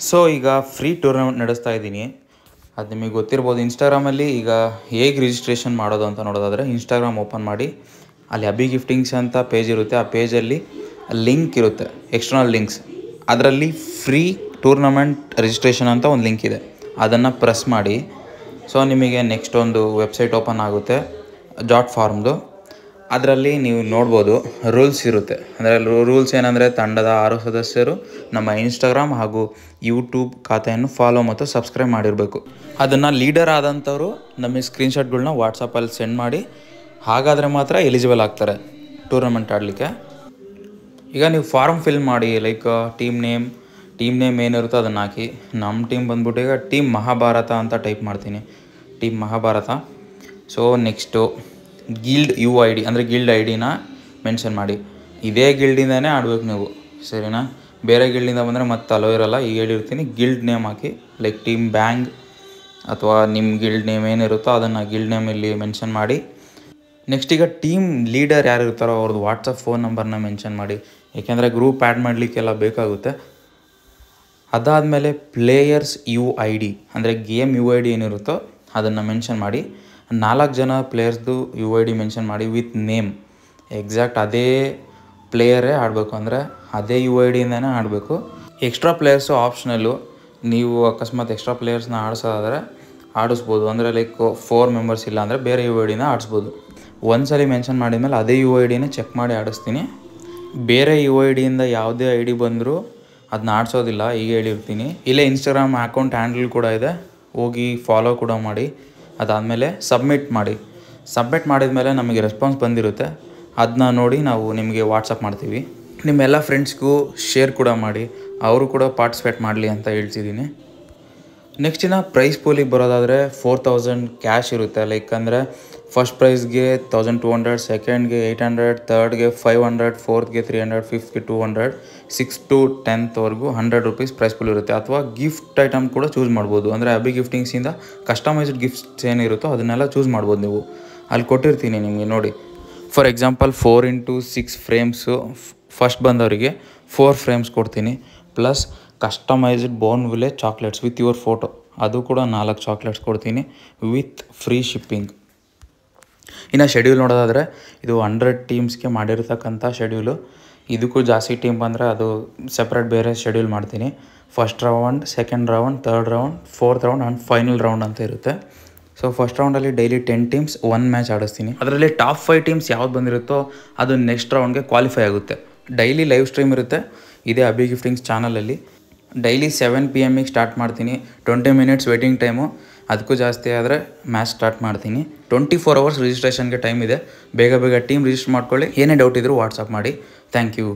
So ಈಗ free tournament ನಡೆಸ್ತಾ ಇದ್ದೀನಿ. ಅದು ನಿಮಗೆ ಗೊತ್ತಿರ್ಬೋದು. ಇನ್ಸ್ಟಾಗ್ರಾಮಲ್ಲಿ ಈಗ ಹೇಗೆ ರಿಜಿಸ್ಟ್ರೇಷನ್ ಮಾಡೋದು ಅಂತ ನೋಡೋದಾದರೆ, ಇನ್ಸ್ಟಾಗ್ರಾಮ್ ಓಪನ್ ಮಾಡಿ ಅಲ್ಲಿ ಅಭಿ ಗಿಫ್ಟಿಂಗ್ಸ್ ಅಂತ ಪೇಜ್ ಇರುತ್ತೆ. ಆ ಪೇಜಲ್ಲಿ ಲಿಂಕ್ ಇರುತ್ತೆ, ಎಕ್ಸ್ಟರ್ನಲ್ ಲಿಂಕ್ಸ್. ಅದರಲ್ಲಿ ಫ್ರೀ ಟೂರ್ನಮೆಂಟ್ ರಿಜಿಸ್ಟ್ರೇಷನ್ ಅಂತ ಒಂದು ಲಿಂಕ್ ಇದೆ. ಅದನ್ನು ಪ್ರೆಸ್ ಮಾಡಿ. ಸೊ ನಿಮಗೆ ನೆಕ್ಸ್ಟ್ ಒಂದು ವೆಬ್ಸೈಟ್ ಓಪನ್ ಆಗುತ್ತೆ, ಜಾಟ್ ಫಾರ್ಮ್ದು. ಅದರಲ್ಲಿ ನೀವು ನೋಡ್ಬೋದು ರೂಲ್ಸ್ ಇರುತ್ತೆ. ಅಂದರೆ ರೂಲ್ಸ್ ಏನಂದರೆ, ತಂಡದ 6 ಸದಸ್ಯರು ನಮ್ಮ ಇನ್ಸ್ಟಾಗ್ರಾಮ್ ಹಾಗೂ ಯೂಟ್ಯೂಬ್ ಖಾತೆಯನ್ನು ಫಾಲೋ ಮತ್ತು ಸಬ್ಸ್ಕ್ರೈಬ್ ಮಾಡಿರಬೇಕು. ಅದನ್ನು ಲೀಡರ್ ಆದಂಥವ್ರು ನಮಗೆ ಸ್ಕ್ರೀನ್ಶಾಟ್ಗಳನ್ನ ವಾಟ್ಸಪ್ಪಲ್ಲಿ ಸೆಂಡ್ ಮಾಡಿ, ಹಾಗಾದರೆ ಮಾತ್ರ ಎಲಿಜಿಬಲ್ ಆಗ್ತಾರೆ ಟೂರ್ನಮೆಂಟ್ ಆಡಲಿಕ್ಕೆ. ಈಗ ನೀವು ಫಾರ್ಮ್ ಫಿಲ್ ಮಾಡಿ, ಲೈಕ್ ಟೀಮ್ ನೇಮ್ ಏನಿರುತ್ತೋ ಅದನ್ನು ಹಾಕಿ. ನಮ್ಮ ಟೀಮ್ ಬಂದ್ಬಿಟ್ಟು ಈಗ ಟೀಮ್ ಮಹಾಭಾರತ ಅಂತ ಟೈಪ್ ಮಾಡ್ತೀನಿ, team Mahabharata. So next guild UID ಅಂದರೆ ಗಿಲ್ಡ್ ಐಡಿನ ಮೆನ್ಷನ್ ಮಾಡಿ. ಇದೇ ಗಿಲ್ಡಿಂದನೇ ಆಡಬೇಕು ನೀವು, ಸರಿನಾ? ಬೇರೆ ಗಿಲ್ಡಿಂದ ಬಂದರೆ ಮತ್ತೆ ಅಲೋ ಇರೋಲ್ಲ. ಈಗ ಹೇಳಿರ್ತೀನಿ, ಗಿಲ್ಡ್ ನೇಮ್ ಹಾಕಿ, ಲೈಕ್ ಟೀಮ್ ಬ್ಯಾಂಗ್ ಅಥವಾ ನಿಮ್ಮ ಗಿಲ್ಡ್ ನೇಮ್ ಏನಿರುತ್ತೋ ಅದನ್ನು ಗಿಲ್ಡ್ ನೇಮ್ ಇಲ್ಲಿ ಮೆನ್ಷನ್ ಮಾಡಿ. ನೆಕ್ಸ್ಟ್ ಈಗ ಟೀಮ್ ಲೀಡರ್ ಯಾರು ಇರ್ತಾರೋ ಅವ್ರದ್ದು ವಾಟ್ಸಪ್ ಫೋನ್ ನಂಬರ್ನ ಮೆನ್ಷನ್ ಮಾಡಿ, ಏಕೆಂದರೆ ಗ್ರೂಪ್ ಆ್ಯಡ್ ಮಾಡಲಿಕ್ಕೆಲ್ಲ ಬೇಕಾಗುತ್ತೆ. ಅದಾದಮೇಲೆ ಪ್ಲೇಯರ್ಸ್ UID ಅಂದರೆ ಗೇಮ್ UID ಏನಿರುತ್ತೋ ಅದನ್ನು ಮೆನ್ಷನ್ ಮಾಡಿ. 4 ಜನ ಪ್ಲೇಯರ್ಸ್ದು UID ಮೆನ್ಷನ್ ಮಾಡಿ ವಿತ್ ನೇಮ್. ಎಕ್ಸಾಕ್ಟ್ ಅದೇ ಪ್ಲೇಯರೇ ಆಡಬೇಕು, ಅಂದರೆ ಅದೇ UIDಯಿಂದನೇ ಆಡಬೇಕು. Extra players optional. ನೀವು ಅಕಸ್ಮಾತ್ ಎಕ್ಸ್ಟ್ರಾ ಪ್ಲೇಯರ್ಸ್ನ ಆಡಿಸೋದಾದರೆ ಆಡಿಸ್ಬೋದು. ಅಂದರೆ ಲೈಕ್ 4 ಮೆಂಬರ್ಸ್ ಇಲ್ಲ ಅಂದರೆ ಬೇರೆ UIDನ ಆಡಿಸ್ಬೋದು. ಒಂದ್ಸಲ ಮೆನ್ಷನ್ ಮಾಡಿದ್ಮೇಲೆ ಅದೇ UIDನೇ ಚೆಕ್ ಮಾಡಿ ಆಡಿಸ್ತೀನಿ. ಬೇರೆ UIDಯಿಂದ ಯಾವುದೇ ID ಬಂದರೂ ಅದನ್ನ ಆಡಿಸೋದಿಲ್ಲ, ಈಗ ಹೇಳಿರ್ತೀನಿ. ಇಲ್ಲೇ ಇನ್ಸ್ಟಾಗ್ರಾಮ್ ಅಕೌಂಟ್ ಹ್ಯಾಂಡಲ್ ಕೂಡ ಇದೆ, ಹೋಗಿ ಫಾಲೋ ಕೂಡ ಮಾಡಿ. ಅದಾದಮೇಲೆ ಸಬ್ಮಿಟ್ ಮಾಡಿ. ಸಬ್ಮಿಟ್ ಮಾಡಿದ ಮೇಲೆ ನಮಗೆ ರೆಸ್ಪಾನ್ಸ್ ಬಂದಿರುತ್ತೆ. ಅದನ್ನ ನೋಡಿ ನಾವು ನಿಮಗೆ ವಾಟ್ಸಪ್ ಮಾಡ್ತೀವಿ. ನಿಮ್ಮೆಲ್ಲ ಫ್ರೆಂಡ್ಸ್ಗೂ ಶೇರ್ ಕೂಡ ಮಾಡಿ, ಅವರು ಕೂಡ ಪಾರ್ಟಿಸಿಪೇಟ್ ಮಾಡಲಿ ಅಂತ ಹೇಳ್ತಿದ್ದೀನಿ. ನೆಕ್ಸ್ಟಿನ ಪ್ರೈಸ್ ಪೂಲಿಗೆ ಬರೋದಾದರೆ 4000 ಕ್ಯಾಶ್ ಇರುತ್ತೆ. ಲೈಕ್ ಅಂದರೆ ಫಸ್ಟ್ ಪ್ರೈಸ್ಗೆ 1200, ಸೆಕೆಂಡ್ಗೆ 800, ಥರ್ಡ್ಗೆ 500, ಫೋರ್ತ್ಗೆ 300, ಫಿಫ್ತ್ಗೆ 200, 6 to 10th $100 ಪ್ರೈಸ್ ಪೂಲ್ ಇರುತ್ತೆ. ಅಥವಾ ಗಿಫ್ಟ್ ಐಟಮ್ ಕೂಡ ಚೂಸ್ ಮಾಡ್ಬೋದು. ಅಂದರೆ ಅಭಿ ಗಿಫ್ಟಿಂಗ್ಸಿಂದ ಕಸ್ಟಮೈಸ್ಡ್ ಗಿಫ್ಟ್ಸ್ ಏನಿರುತ್ತೋ ಅದನ್ನೆಲ್ಲ ಚೂಸ್ ಮಾಡ್ಬೋದು ನೀವು. ಅಲ್ಲಿ ಕೊಟ್ಟಿರ್ತೀನಿ ನಿಮಗೆ ನೋಡಿ. For example 4x6 frames first ಬಂದವರಿಗೆ 4 ಫ್ರೇಮ್ಸ್ ಕೊಡ್ತೀನಿ. Plus customised born village chocolates with your photo, ಅದು ಕೂಡ 4 ಚಾಕ್ಲೇಟ್ಸ್ ಕೊಡ್ತೀನಿ ವಿತ್ ಫ್ರೀ ಶಿಪ್ಪಿಂಗ್. ಇನ್ನು ಶೆಡ್ಯೂಲ್ ನೋಡೋದಾದರೆ ಇದು 100 ಟೀಮ್ಸ್ಗೆ ಮಾಡಿರ್ತಕ್ಕಂಥ ಶೆಡ್ಯೂಲು. ಇದಕ್ಕೂ ಜಾಸ್ತಿ ಟೀಮ್ ಬಂದರೆ ಅದು ಸಪ್ರೇಟ್ ಬೇರೆ ಶೆಡ್ಯೂಲ್ ಮಾಡ್ತೀನಿ. First round, second round, third round, fourth round and final round ಅಂತ ಇರುತ್ತೆ. ಸೊ ಫಸ್ಟ್ ರೌಂಡಲ್ಲಿ ಡೈಲಿ 10 ಟೀಮ್ಸ್ 1 ಮ್ಯಾಚ್ ಆಡಿಸ್ತೀನಿ. ಅದರಲ್ಲಿ ಟಾಪ್ 5 ಟೀಮ್ಸ್ ಯಾವ್ದು ಬಂದಿರುತ್ತೋ ಅದು ನೆಕ್ಸ್ಟ್ ರೌಂಡ್ಗೆ ಕ್ವಾಲಿಫೈ ಆಗುತ್ತೆ. ಡೈಲಿ ಲೈವ್ ಸ್ಟ್ರೀಮ್ ಇರುತ್ತೆ ಇದೇ ಅಭಿ ಗಿಫ್ಟಿಂಗ್ಸ್ ಚಾನಲಲ್ಲಿ. ಡೈಲಿ 7 PM ಸ್ಟಾರ್ಟ್ ಮಾಡ್ತೀನಿ. 20 minutes ವೇಟಿಂಗ್ ಟೈಮು, ಅದಕ್ಕೂ ಜಾಸ್ತಿ ಆದರೆ ಮ್ಯಾಚ್ ಸ್ಟಾರ್ಟ್ ಮಾಡ್ತೀನಿ. 24 hours ರಿಜಿಸ್ಟ್ರೇಷನ್ಗೆ ಟೈಮ್ ಇದೆ. ಬೇಗ ಟೀಮ್ ರಿಜಿಸ್ಟರ್ ಮಾಡ್ಕೊಳ್ಳಿ. ಏನೇ ಡೌಟ್ ಇದ್ದರೂ ವಾಟ್ಸಪ್ ಮಾಡಿ. Thank you.